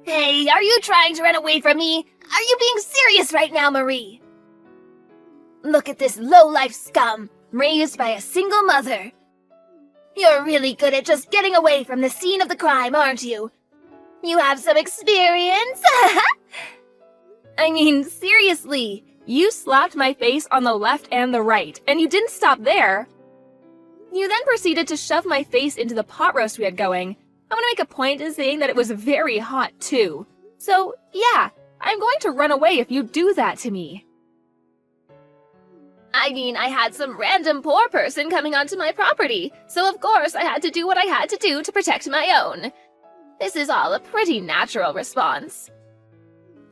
Hey, are you trying to run away from me? Are you being serious right now, Marie? Look at this low-life scum, raised by a single mother. You're really good at just getting away from the scene of the crime, aren't you? You have some experience? I mean, seriously, you slapped my face on the left and the right, and you didn't stop there. You then proceeded to shove my face into the pot roast we had going. I want to make a point in saying that it was very hot, too. So, yeah, I'm going to run away if you do that to me. I mean, I had some random poor person coming onto my property, so of course I had to do what I had to do to protect my own. This is all a pretty natural response.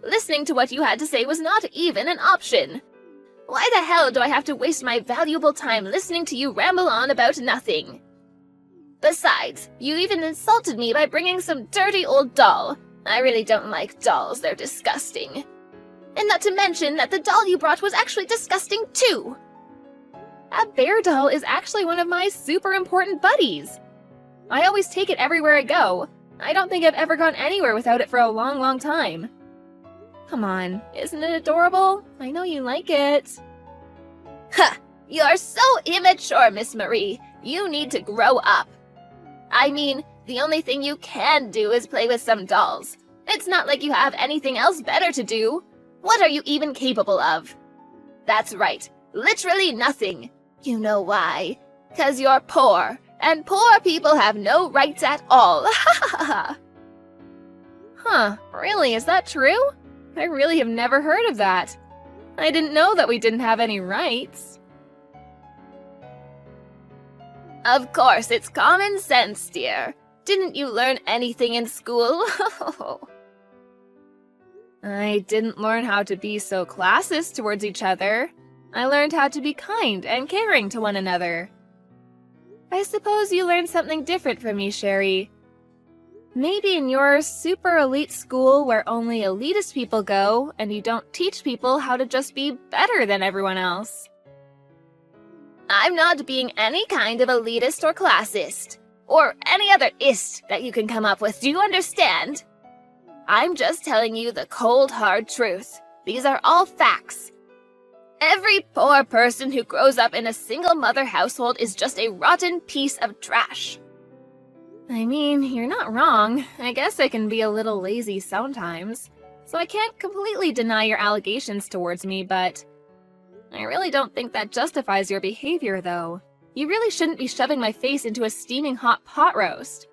Listening to what you had to say was not even an option. Why the hell do I have to waste my valuable time listening to you ramble on about nothing? Besides, you even insulted me by bringing some dirty old doll. I really don't like dolls, they're disgusting. And not to mention that the doll you brought was actually disgusting too. A bear doll is actually one of my super important buddies. I always take it everywhere I go. I don't think I've ever gone anywhere without it for a long, long time. Come on, isn't it adorable? I know you like it. Ha! You're so immature, Miss Marie. You need to grow up. I mean, the only thing you can do is play with some dolls. It's not like you have anything else better to do. What are you even capable of? That's right, literally nothing. You know why? 'Cause you're poor, and poor people have no rights at all. Huh, really, is that true? I really have never heard of that. I didn't know that we didn't have any rights. Of course, it's common sense, dear. Didn't you learn anything in school? I didn't learn how to be so classist towards each other. I learned how to be kind and caring to one another. I suppose you learned something different from me, Sherry. Maybe in your super elite school where only elitist people go and you don't teach people how to just be better than everyone else. I'm not being any kind of elitist or classist, or any other ist that you can come up with, do you understand? I'm just telling you the cold, hard truth. These are all facts. Every poor person who grows up in a single-mother household is just a rotten piece of trash. I mean, you're not wrong. I guess I can be a little lazy sometimes, so I can't completely deny your allegations towards me, but I really don't think that justifies your behavior, though. You really shouldn't be shoving my face into a steaming hot pot roast.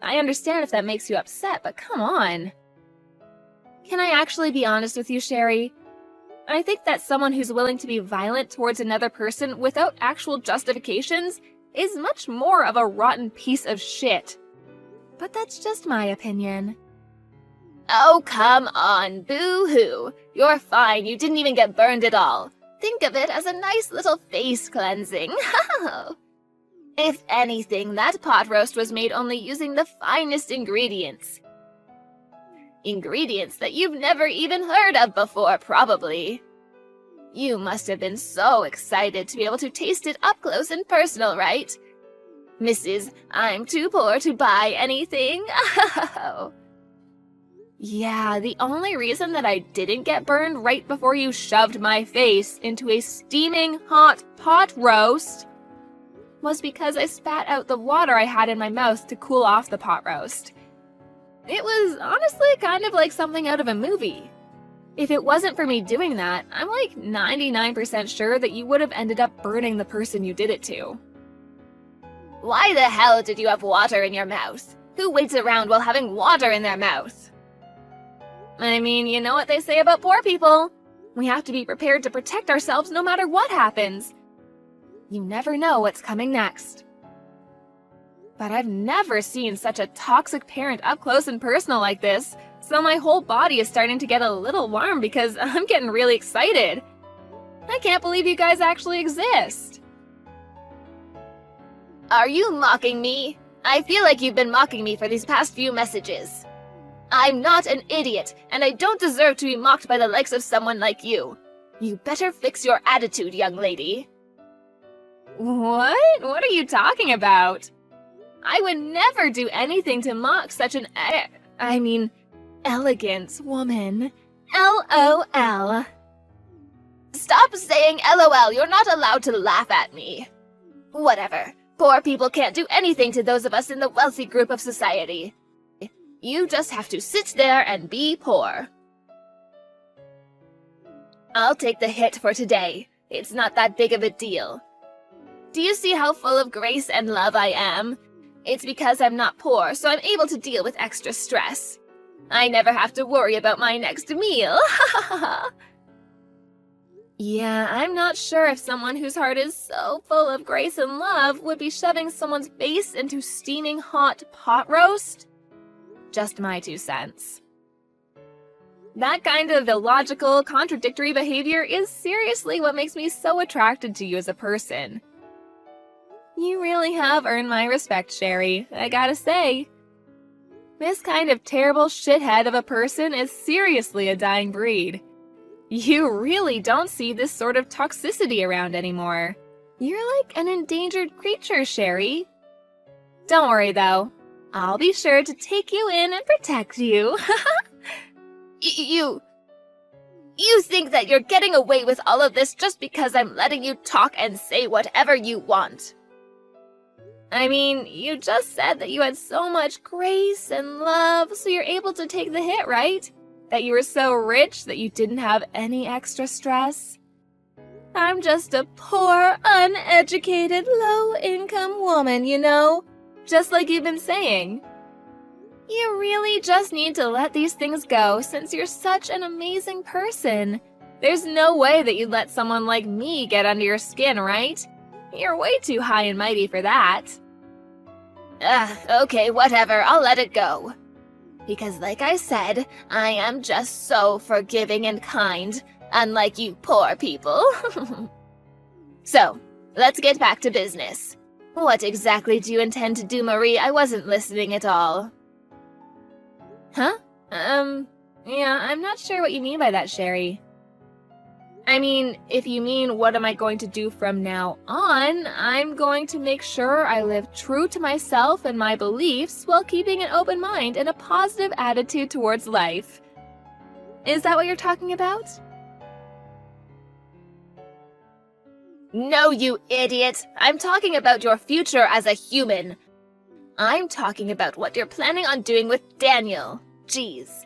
I understand if that makes you upset, but come on. Can I actually be honest with you, Sherry? I think that someone who's willing to be violent towards another person without actual justifications is much more of a rotten piece of shit. But that's just my opinion. Oh, come on, boo-hoo. You're fine, you didn't even get burned at all. Think of it as a nice little face cleansing. If anything, that pot roast was made only using the finest ingredients. Ingredients that you've never even heard of before, probably. You must have been so excited to be able to taste it up close and personal, right? Mrs. I'm too poor to buy anything. Yeah, the only reason that I didn't get burned right before you shoved my face into a steaming hot pot roast was because I spat out the water I had in my mouth to cool off the pot roast. It was honestly kind of like something out of a movie. If it wasn't for me doing that, I'm like 99% sure that you would have ended up burning the person you did it to. Why the hell did you have water in your mouth? Who waits around while having water in their mouth? I mean, you know what they say about poor people. We have to be prepared to protect ourselves no matter what happens. You never know what's coming next. But I've never seen such a toxic parent up close and personal like this, so my whole body is starting to get a little warm because I'm getting really excited. I can't believe you guys actually exist. Are you mocking me? I feel like you've been mocking me for these past few messages. I'm not an idiot, and I don't deserve to be mocked by the likes of someone like you. You better fix your attitude, young lady. What? What are you talking about? I would never do anything to mock such an elegant woman. LOL. Stop saying LOL, you're not allowed to laugh at me. Whatever. Poor people can't do anything to those of us in the wealthy group of society. You just have to sit there and be poor. I'll take the hit for today. It's not that big of a deal. Do you see how full of grace and love I am? It's because I'm not poor, so I'm able to deal with extra stress. I never have to worry about my next meal. Yeah, I'm not sure if someone whose heart is so full of grace and love would be shoving someone's face into steaming hot pot roast. Just my 2 cents. That kind of illogical, contradictory behavior is seriously what makes me so attracted to you as a person. You really have earned my respect, Sherry, I gotta say. This kind of terrible shithead of a person is seriously a dying breed. You really don't see this sort of toxicity around anymore. You're like an endangered creature, Sherry. Don't worry, though. I'll be sure to take you in and protect you. You think that you're getting away with all of this just because I'm letting you talk and say whatever you want. I mean, you just said that you had so much grace and love, so you're able to take the hit, right? That you were so rich that you didn't have any extra stress. I'm just a poor, uneducated, low-income woman, you know? Just like you've been saying. You really just need to let these things go since you're such an amazing person. There's no way that you'd let someone like me get under your skin, right? You're way too high and mighty for that. Okay, whatever, I'll let it go. Because like I said, I am just so forgiving and kind, unlike you poor people. So, let's get back to business. What exactly do you intend to do, Marie? I wasn't listening at all. Huh? Yeah, I'm not sure what you mean by that, Sherry. I mean, if you mean what am I going to do from now on, I'm going to make sure I live true to myself and my beliefs while keeping an open mind and a positive attitude towards life. Is that what you're talking about? No, you idiot! I'm talking about your future as a human. I'm talking about what you're planning on doing with Daniel. Jeez.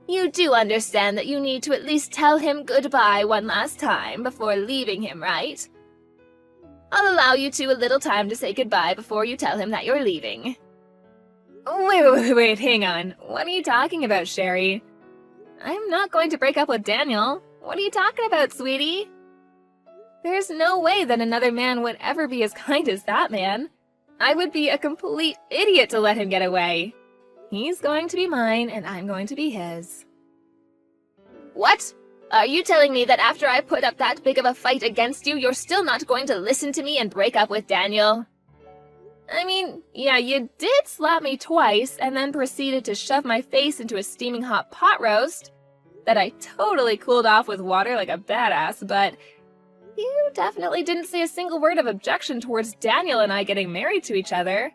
You do understand that you need to at least tell him goodbye one last time before leaving him, right? I'll allow you a little time to say goodbye before you tell him that you're leaving. Wait, hang on. What are you talking about, Sherry? I'm not going to break up with Daniel. What are you talking about, sweetie? There's no way that another man would ever be as kind as that man. I would be a complete idiot to let him get away. He's going to be mine, and I'm going to be his. What? Are you telling me that after I put up that big of a fight against you, you're still not going to listen to me and break up with Daniel? I mean, yeah, you did slap me twice, and then proceeded to shove my face into a steaming hot pot roast that I totally cooled off with water like a badass, but you definitely didn't say a single word of objection towards Daniel and I getting married to each other.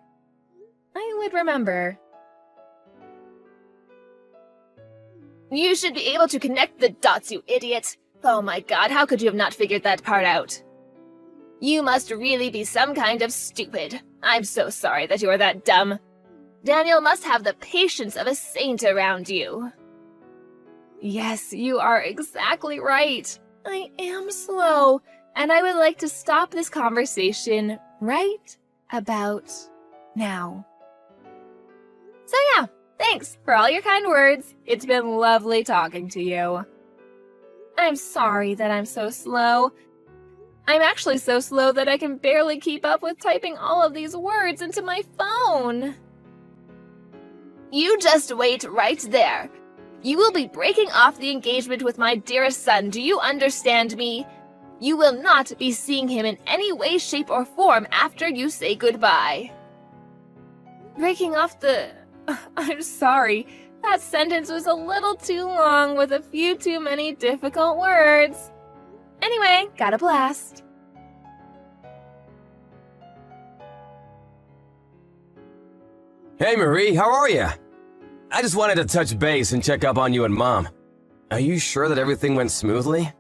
I would remember. You should be able to connect the dots, you idiot. Oh my god, how could you have not figured that part out? You must really be some kind of stupid. I'm so sorry that you're that dumb. Daniel must have the patience of a saint around you. Yes, you are exactly right. I am slow, and I would like to stop this conversation right about now. So yeah, thanks for all your kind words. It's been lovely talking to you. I'm sorry that I'm so slow. I'm actually so slow that I can barely keep up with typing all of these words into my phone. You just wait right there. You will be breaking off the engagement with my dearest son, do you understand me? You will not be seeing him in any way, shape, or form after you say goodbye. Breaking off the... I'm sorry. That sentence was a little too long with a few too many difficult words. Anyway, got a blast. Hey Marie, how are you? I just wanted to touch base and check up on you and Mom. Are you sure that everything went smoothly?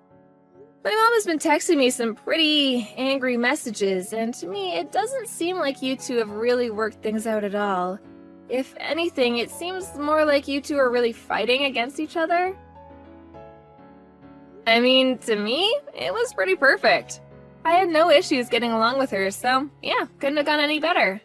My mom has been texting me some pretty angry messages, and to me, it doesn't seem like you two have really worked things out at all. If anything, it seems more like you two are really fighting against each other. I mean, to me, it was pretty perfect. I had no issues getting along with her, so yeah, couldn't have gone any better.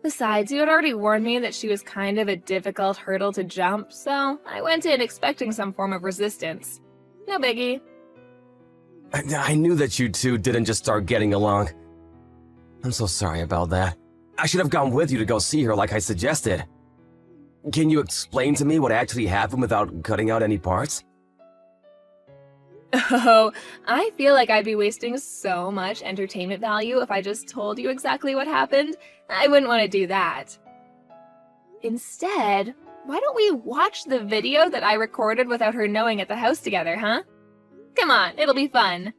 Besides, you had already warned me that she was kind of a difficult hurdle to jump, so I went in expecting some form of resistance. No biggie. I knew that you two didn't just start getting along. I'm so sorry about that. I should have gone with you to go see her like I suggested. Can you explain to me what actually happened without cutting out any parts? Oh, I feel like I'd be wasting so much entertainment value if I just told you exactly what happened. I wouldn't want to do that. Instead, why don't we watch the video that I recorded without her knowing at the house together, huh? Come on, it'll be fun.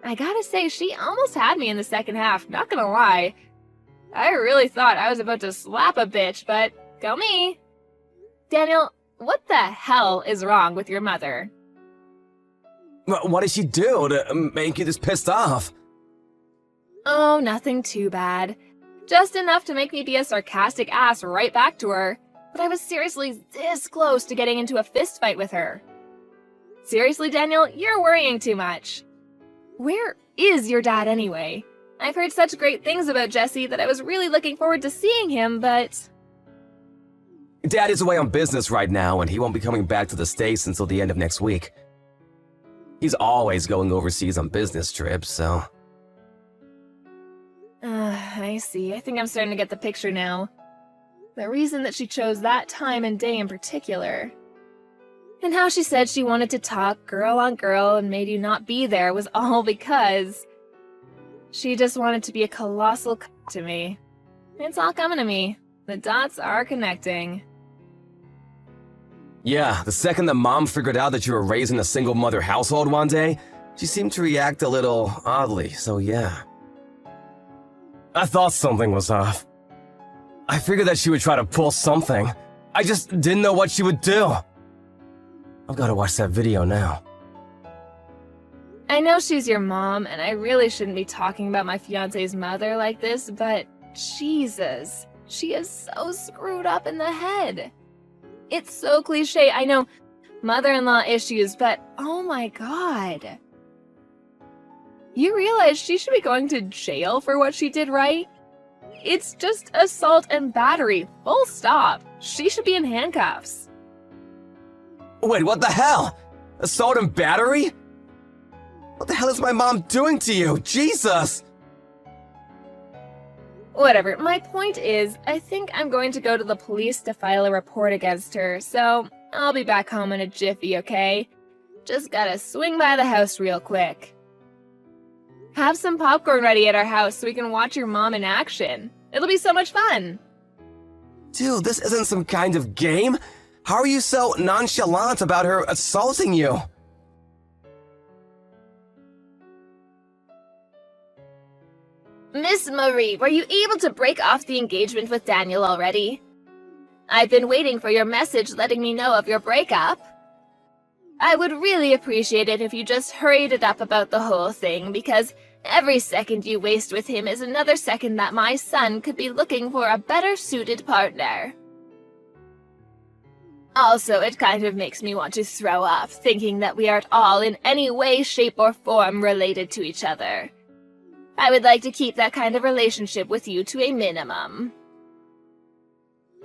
I gotta say, she almost had me in the second half, not gonna lie. I really thought I was about to slap a bitch, but go me. Daniel, what the hell is wrong with your mother? What did she do to make you this pissed off? Oh, nothing too bad. Just enough to make me be a sarcastic ass right back to her. But I was seriously this close to getting into a fist fight with her. Seriously, Daniel, you're worrying too much. Where is your dad anyway? I've heard such great things about Jesse that I was really looking forward to seeing him, but... Dad is away on business right now, and he won't be coming back to the States until the end of next week. He's always going overseas on business trips, so... I see. I think I'm starting to get the picture now. The reason that she chose that time and day in particular. And how she said she wanted to talk girl on girl and made you not be there was all because... she just wanted to be a colossal to me. It's all coming to me. The dots are connecting. Yeah, the second that Mom figured out that you were raised in a single-mother household one day, she seemed to react a little oddly, so yeah. I thought something was off. I figured that she would try to pull something. I just didn't know what she would do. I've got to watch that video now. I know she's your mom, and I really shouldn't be talking about my fiancé's mother like this, but Jesus, she is so screwed up in the head. It's so cliche, I know, mother-in-law issues, but oh my god. You realize she should be going to jail for what she did, right? It's just assault and battery, full stop. She should be in handcuffs. Wait, what the hell? Assault and battery? What the hell is my mom doing to you? Jesus! Whatever, my point is, I think I'm going to go to the police to file a report against her, so I'll be back home in a jiffy, okay? Just gotta swing by the house real quick. Have some popcorn ready at our house so we can watch your mom in action. It'll be so much fun. Dude, this isn't some kind of game. How are you so nonchalant about her assaulting you? Miss Marie, were you able to break off the engagement with Daniel already? I've been waiting for your message letting me know of your breakup. I would really appreciate it if you just hurried it up about the whole thing, because every second you waste with him is another second that my son could be looking for a better suited partner. Also, it kind of makes me want to throw up, thinking that we aren't all in any way, shape, or form related to each other. I would like to keep that kind of relationship with you to a minimum.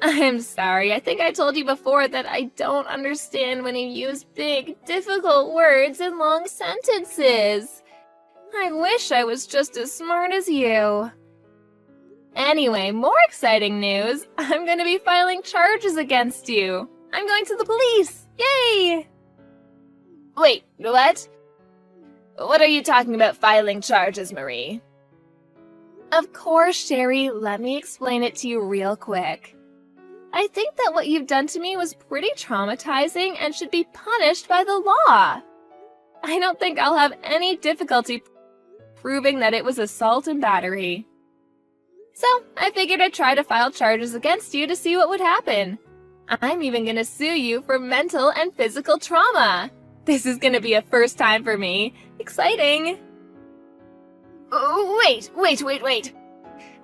I'm sorry, I think I told you before that I don't understand when you use big, difficult words in long sentences. I wish I was just as smart as you. Anyway, more exciting news. I'm going to be filing charges against you. I'm going to the police. Yay! Wait, what? What are you talking about filing charges, Marie? Of course, Sherry. Let me explain it to you real quick. I think that what you've done to me was pretty traumatizing and should be punished by the law. I don't think I'll have any difficulty proving that it was assault and battery. So I figured I'd try to file charges against you to see what would happen. I'm even gonna sue you for mental and physical trauma. This is gonna be a first time for me. Exciting! Wait.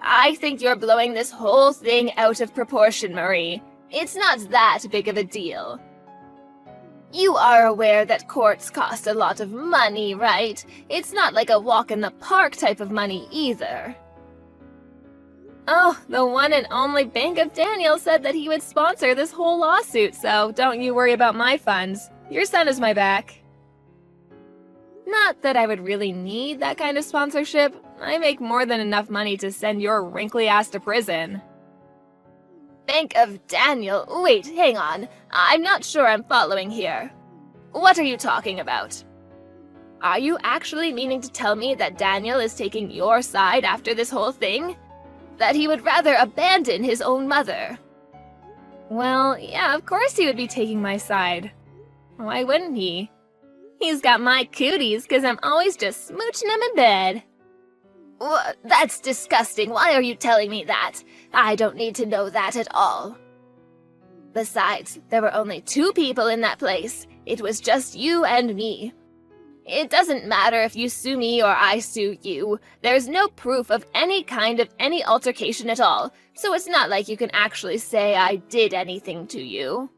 I think you're blowing this whole thing out of proportion, Marie. It's not that big of a deal. You are aware that courts cost a lot of money, right? It's not like a walk in the park type of money either. Oh, the one and only Bank of Daniel said that he would sponsor this whole lawsuit, so don't you worry about my funds. Your son is my back. Not that I would really need that kind of sponsorship. I make more than enough money to send your wrinkly ass to prison. Bank of Daniel? Wait, hang on. I'm not sure I'm following here. What are you talking about? Are you actually meaning to tell me that Daniel is taking your side after this whole thing? That he would rather abandon his own mother? Well, yeah, of course he would be taking my side. Why wouldn't he? He's got my cooties because I'm always just smooching him in bed. That's disgusting. Why are you telling me that? I don't need to know that at all. Besides, there were only 2 people in that place. It was just you and me. It doesn't matter if you sue me or I sue you. There's no proof of any kind of any altercation at all, so it's not like you can actually say I did anything to you.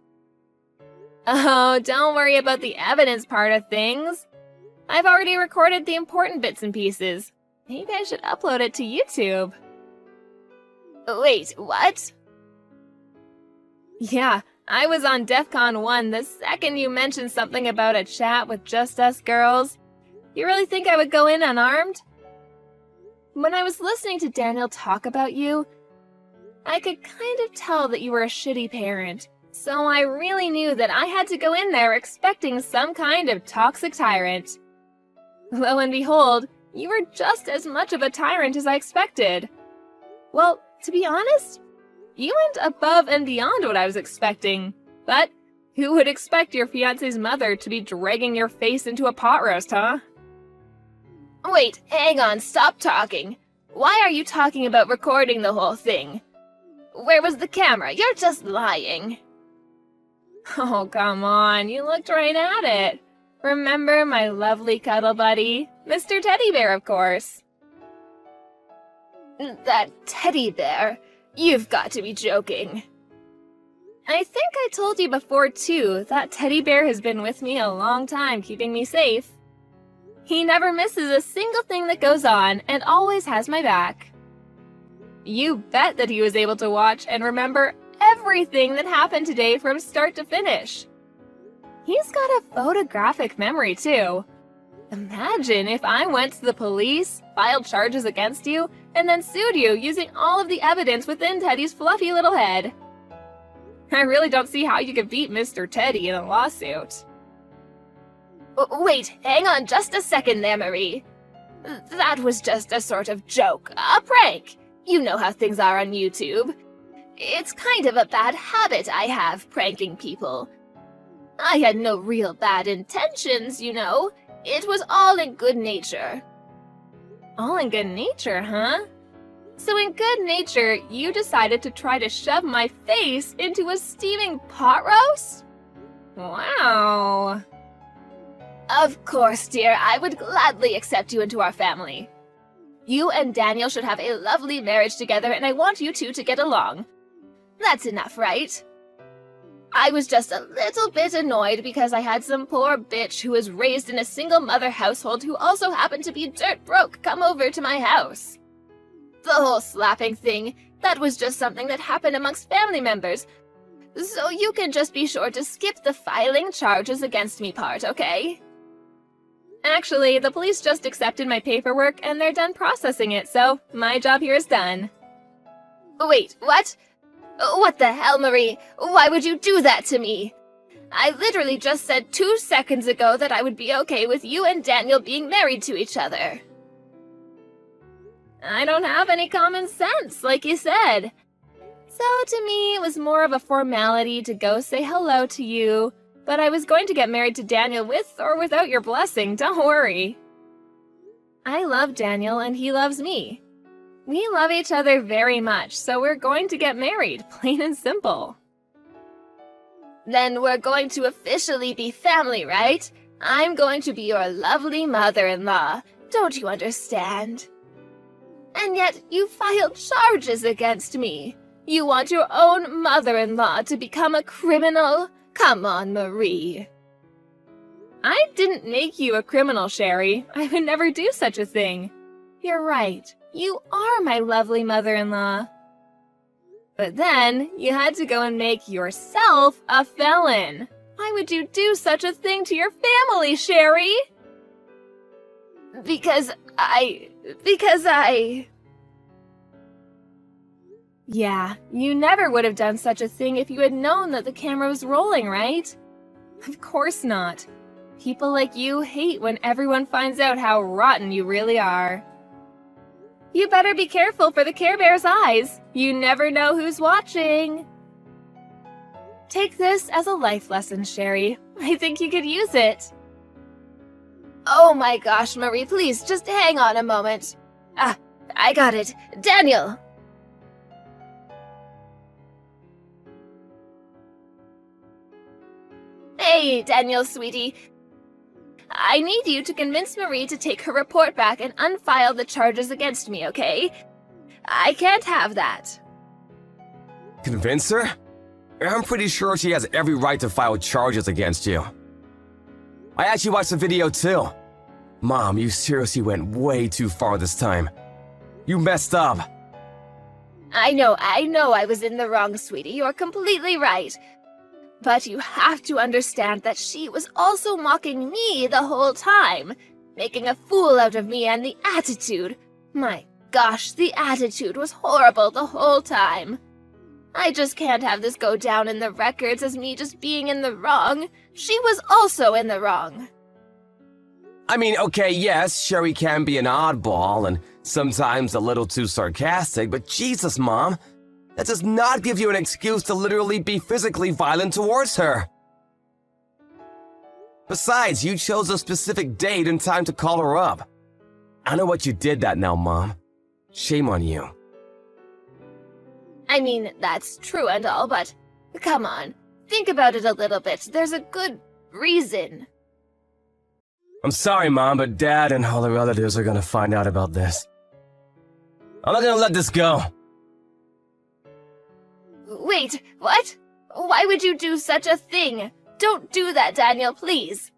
Oh, don't worry about the evidence part of things. I've already recorded the important bits and pieces. Maybe I should upload it to YouTube. Wait, what? Yeah, I was on DEF CON 1 the second you mentioned something about a chat with just us girls. You really think I would go in unarmed? When I was listening to Daniel talk about you, I could kind of tell that you were a shitty parent. So I really knew that I had to go in there expecting some kind of toxic tyrant. Lo and behold, you were just as much of a tyrant as I expected. Well, to be honest, you went above and beyond what I was expecting. But who would expect your fiancé's mother to be dragging your face into a pot roast, huh? Wait, hang on, stop talking. Why are you talking about recording the whole thing? Where was the camera? You're just lying. Oh, come on, you looked right at it. Remember my lovely cuddle buddy? Mr. Teddy Bear, of course. That teddy bear? You've got to be joking. I think I told you before, too, that teddy bear has been with me a long time, keeping me safe. He never misses a single thing that goes on and always has my back. You bet that he was able to watch and remember everything that happened today from start to finish. He's got a photographic memory, too. Imagine if I went to the police, filed charges against you, and then sued you using all of the evidence within Teddy's fluffy little head. I really don't see how you could beat Mr. Teddy in a lawsuit. Wait, hang on just a second there, Marie. That was just a sort of joke, a prank. You know how things are on YouTube. It's kind of a bad habit I have, pranking people. I had no real bad intentions, you know. It was all in good nature. All in good nature, huh? So in good nature, you decided to try to shove my face into a steaming pot roast? Wow. Of course, dear, I would gladly accept you into our family. You and Daniel should have a lovely marriage together, and I want you two to get along. That's enough, right? I was just a little bit annoyed because I had some poor bitch who was raised in a single-mother household who also happened to be dirt broke come over to my house. The whole slapping thing, that was just something that happened amongst family members. So you can just be sure to skip the filing charges against me part, okay? Actually, the police just accepted my paperwork and they're done processing it, so my job here is done. Wait, what? What the hell, Marie? Why would you do that to me? I literally just said 2 seconds ago that I would be okay with you and Daniel being married to each other. I don't have any common sense, like you said. So to me, it was more of a formality to go say hello to you, but I was going to get married to Daniel with or without your blessing, don't worry. I love Daniel and he loves me. We love each other very much, so we're going to get married, plain and simple. Then we're going to officially be family, right? I'm going to be your lovely mother-in-law. Don't you understand? And yet you filed charges against me. You want your own mother-in-law to become a criminal? Come on, Marie. I didn't make you a criminal, Sherry. I would never do such a thing. You're right. You are my lovely mother-in-law. But then, you had to go and make yourself a felon. Why would you do such a thing to your family, Sherry? Because I... Yeah, you never would have done such a thing if you had known that the camera was rolling, right? Of course not. People like you hate when everyone finds out how rotten you really are. You better be careful for the Care Bear's eyes. You never know who's watching. Take this as a life lesson, Sherry. I think you could use it. Oh my gosh, Marie, please, just hang on a moment. Ah, I got it. Daniel! Hey, Daniel, sweetie. I need you to convince Marie to take her report back and unfile the charges against me, okay? I can't have that. Convince her? I'm pretty sure she has every right to file charges against you. I actually watched the video too. Mom, you seriously went way too far this time. You messed up. I know I was in the wrong, sweetie. You're completely right. But you have to understand that she was also mocking me the whole time, making a fool out of me and the attitude. My gosh, the attitude was horrible the whole time. I just can't have this go down in the records as me just being in the wrong. She was also in the wrong. I mean, okay, yes, Sherry can be an oddball and sometimes a little too sarcastic, but Jesus, Mom, that does not give you an excuse to literally be physically violent towards her. Besides, you chose a specific date and time to call her up. I know what you did that now, Mom. Shame on you. I mean, that's true and all, but come on, think about it a little bit. There's a good reason. I'm sorry, Mom, but Dad and all the relatives are gonna find out about this. I'm not gonna let this go. Wait, what? Why would you do such a thing? Don't do that, Daniel, please.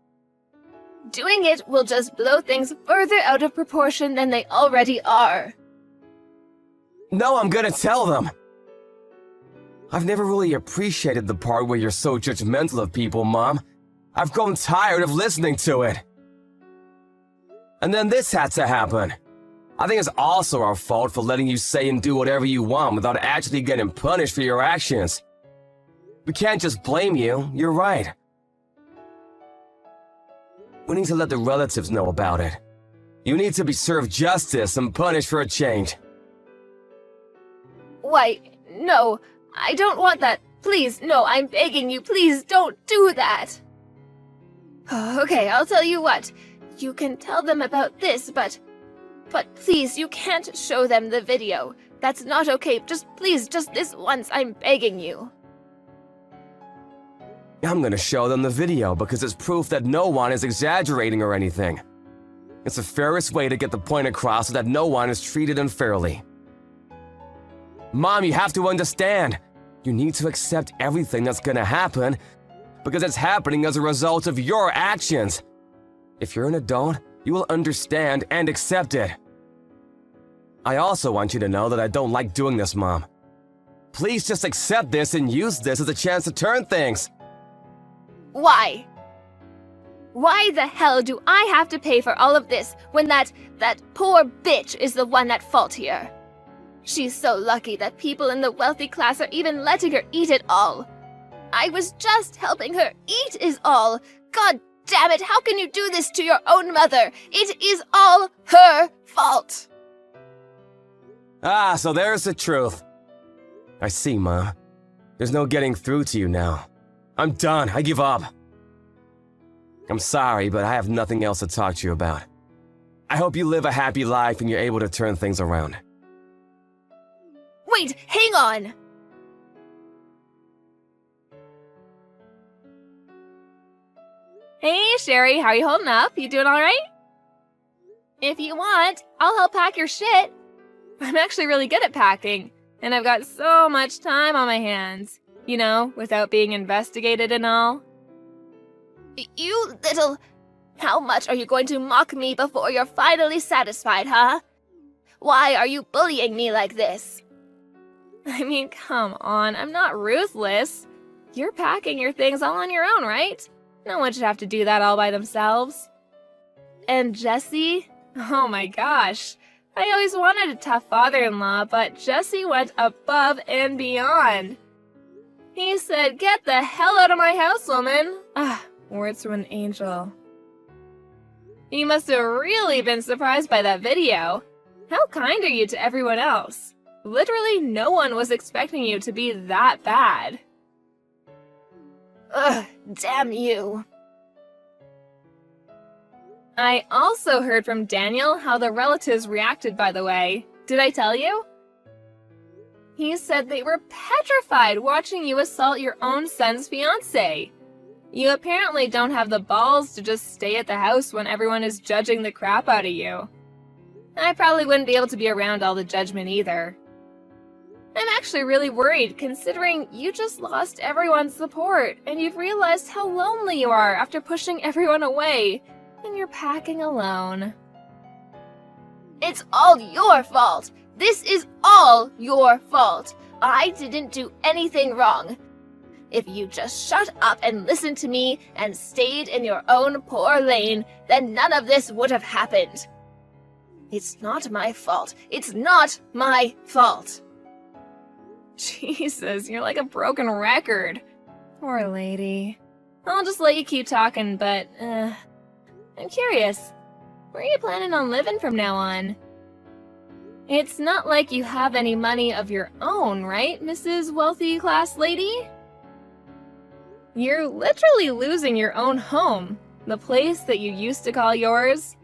Doing it will just blow things further out of proportion than they already are. No, I'm gonna tell them. I've never really appreciated the part where you're so judgmental of people, Mom. I've grown tired of listening to it. And then this had to happen. I think it's also our fault for letting you say and do whatever you want without actually getting punished for your actions. We can't just blame you, you're right. We need to let the relatives know about it. You need to be served justice and punished for a change. Why, no, I don't want that. Please, no, I'm begging you, please don't do that. Okay, I'll tell you what. You can tell them about this, but please, you can't show them the video. That's not okay. Please, just this once, I'm begging you. I'm gonna show them the video because it's proof that no one is exaggerating or anything. It's the fairest way to get the point across so that no one is treated unfairly. Mom, you have to understand. You need to accept everything that's gonna happen because it's happening as a result of your actions. If you're an adult, you will understand and accept it. I also want you to know that I don't like doing this, Mom. Please just accept this and use this as a chance to turn things. Why? Why the hell do I have to pay for all of this when that poor bitch is the one at fault here? She's so lucky that people in the wealthy class are even letting her eat it all. I was just helping her eat is all. God damn it, how can you do this to your own mother? It is all her fault. Ah, so there's the truth. I see, Mom. There's no getting through to you now. I'm done. I give up. I'm sorry, but I have nothing else to talk to you about. I hope you live a happy life and you're able to turn things around. Wait, hang on! Hey, Sherry, how are you holding up? You doing alright? If you want, I'll help pack your shit. I'm actually really good at packing, and I've got so much time on my hands. You know, without being investigated and all. You little... How much are you going to mock me before you're finally satisfied, huh? Why are you bullying me like this? I mean, come on, I'm not ruthless. You're packing your things all on your own, right? No one should have to do that all by themselves. And Jesse? Oh my gosh. I always wanted a tough father-in-law, but Jesse went above and beyond. He said, "Get the hell out of my house, woman." Words from an angel. You must have really been surprised by that video. How kind are you to everyone else? Literally no one was expecting you to be that bad. Ugh, damn you. I also heard from Daniel how the relatives reacted, by the way. Did I tell you? He said they were petrified watching you assault your own son's fiancé. You apparently don't have the balls to just stay at the house when everyone is judging the crap out of you. I probably wouldn't be able to be around all the judgment either. I'm actually really worried, considering you just lost everyone's support, and you've realized how lonely you are after pushing everyone away, and you're packing alone. It's all your fault. This is all your fault. I didn't do anything wrong. If you just shut up and listened to me and stayed in your own poor lane, then none of this would have happened. It's not my fault. It's not my fault. Jesus, you're like a broken record. Poor lady. I'll just let you keep talking, but, I'm curious. Where are you planning on living from now on? It's not like you have any money of your own, right, Mrs. Wealthy Class Lady? You're literally losing your own home, the place that you used to call yours,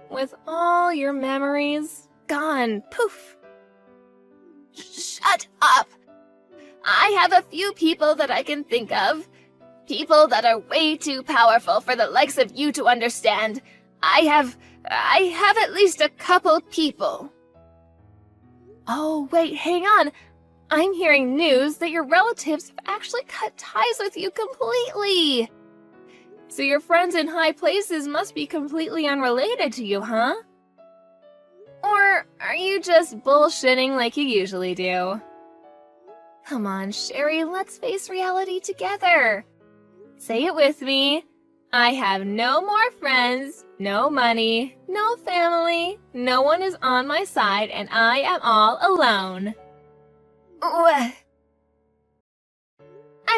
with all your memories gone, poof. Shut up! I have a few people that I can think of. People that are way too powerful for the likes of you to understand. I have at least a couple people. Oh, wait, hang on. I'm hearing news that your relatives have actually cut ties with you completely. So your friends in high places must be completely unrelated to you, huh? Or are you just bullshitting like you usually do? Come on, Sherry, let's face reality together. Say it with me. I have no more friends, no money, no family, no one is on my side, and I am all alone. I'm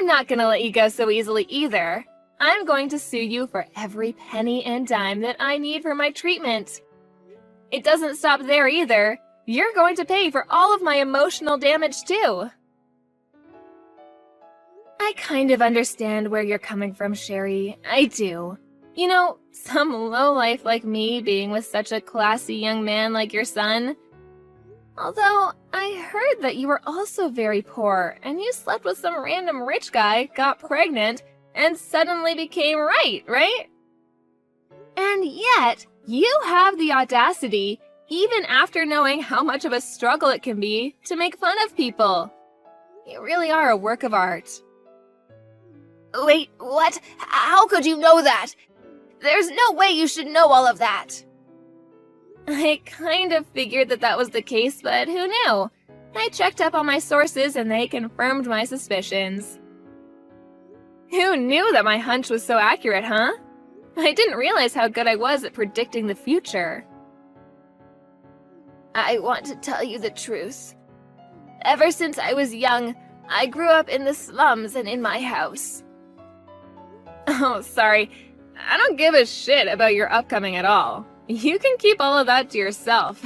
not gonna let you go so easily either. I'm going to sue you for every penny and dime that I need for my treatment. It doesn't stop there either. You're going to pay for all of my emotional damage too. I kind of understand where you're coming from, Sherry. I do. You know, some lowlife like me being with such a classy young man like your son. Although, I heard that you were also very poor, and you slept with some random rich guy, got pregnant, and suddenly became right? And yet, you have the audacity, even after knowing how much of a struggle it can be, to make fun of people. You really are a work of art. Wait, what? How could you know that? There's no way you should know all of that. I kind of figured that was the case, but who knew? I checked up on my sources and they confirmed my suspicions. Who knew that my hunch was so accurate, huh? I didn't realize how good I was at predicting the future. I want to tell you the truth. Ever since I was young, I grew up in the slums and in my house. Oh, sorry. I don't give a shit about your upcoming at all. You can keep all of that to yourself.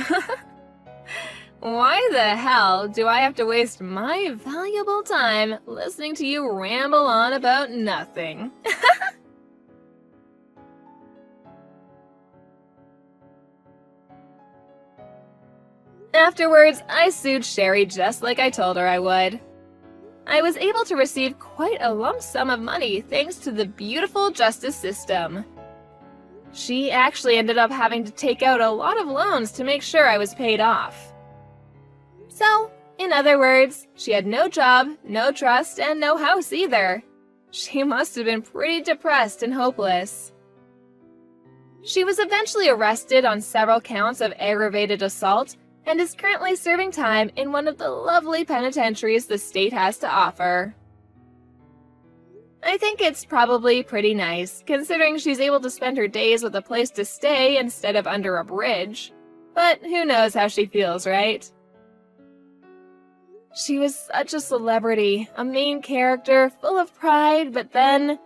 Why the hell do I have to waste my valuable time listening to you ramble on about nothing? Afterwards, I sued Sherry just like I told her I would. I was able to receive quite a lump sum of money thanks to the beautiful justice system. She actually ended up having to take out a lot of loans to make sure I was paid off. So, in other words, she had no job, no trust, and no house either. She must have been pretty depressed and hopeless. She was eventually arrested on several counts of aggravated assault and is currently serving time in one of the lovely penitentiaries the state has to offer. I think it's probably pretty nice, considering she's able to spend her days with a place to stay instead of under a bridge. But who knows how she feels, right? She was such a celebrity, a main character, full of pride, but then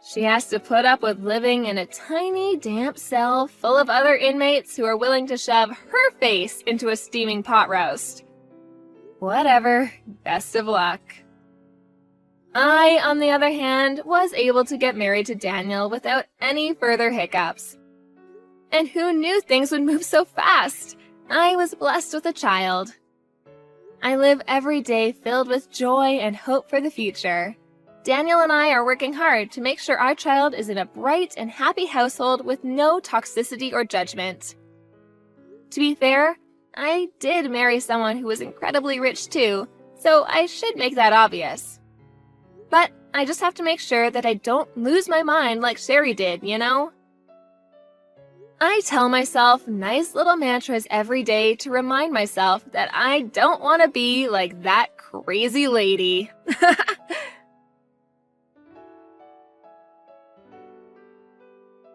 she has to put up with living in a tiny, damp cell full of other inmates who are willing to shove her face into a steaming pot roast. Whatever, best of luck. I, on the other hand, was able to get married to Daniel without any further hiccups. And who knew things would move so fast? I was blessed with a child. I live every day filled with joy and hope for the future. Daniel and I are working hard to make sure our child is in a bright and happy household with no toxicity or judgment. To be fair, I did marry someone who was incredibly rich too, so I should make that obvious. But I just have to make sure that I don't lose my mind like Sherry did, you know? I tell myself nice little mantras every day to remind myself that I don't want to be like that crazy lady.